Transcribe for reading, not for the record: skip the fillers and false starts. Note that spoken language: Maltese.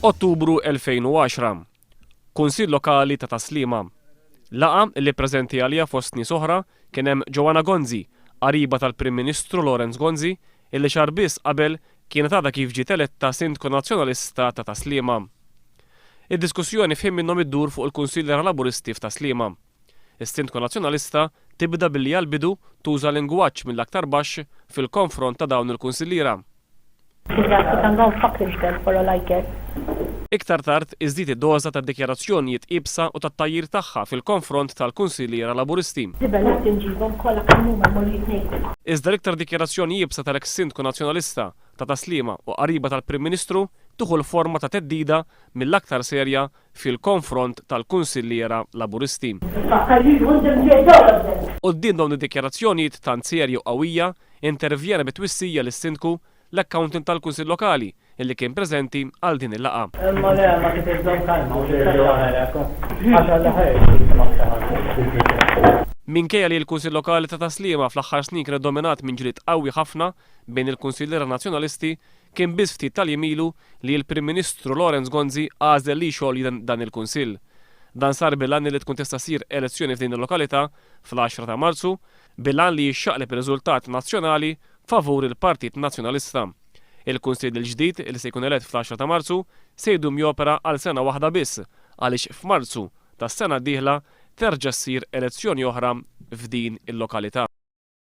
Ottubru 2010. Kunsill Lokali ta' Taslima. Laqa li preżenti għalija fost nies oħra kien hemm Joanna Gonzi, qariba tal-Prim Ministru Lorenz Gonzi, illi xahar biss qabel kienet għadha kif ġiet eletta Sindku Nazzjonalista ta' Taslima. Id-diskussjoni f'ħin minnhom iddur fuq il-Kunsillera Laburisti f'Taslima. Is-Sindku Nazzjonalista tibda billi għall-bidu tuża lingwaġġ mill-aktar baxx fil-konfront ta' dawn il-Kunsiliera. Iktar tard iżdied id-doża tad-dikjarazzjonijiet iebsa u tat-tajjir tagħha fil-konfront tal-Kunsiliera Laburisti. Iżda l-iktar dikjarazzjoni iebsa tal-eks Sindku Nazzjonalista ta' Taslima u qariba tal-Prim Ministru tuħu l-forma ta' teddida mill-aktar serja fil-konfront tal-Kunsiliera Laburisti. Quddiem dawn id-dikjarazzjonijiet tant serji u qawwija intervjena bit-twissija lis-Sindku l-accountant tal-Kunsill Lokali illi kien preżenti għal din il-laqa. Minkejja li l-Kunsill Lokali ta' Taslima fl-aħħar snin kien dominat minn ġlied qawwi ħafna bejn il-Kunsiliera Nazzjonalisti, kien biss ftit tal-jimilu li l-Prim Ministru Lorenz Gonzi għażel li xogħol dan il-Kunsill. Dan sar bil-għan li tkun tista' ssir elezzjoni f'din il-lokalità fl-10 ta' Marzu bil-għan li jixxaqleb ir-riżultat nazzjonali favur il-Partit Nazzjonalista. Il-Kunsill il-ġdid li se jkun elett fl-10 ta' Marzu se jdum jopera għal sena waħda biss għaliex f'Marzu tas-sena d-dieħla terġa' ssir elezzjoni oħra f'din il-lokalità.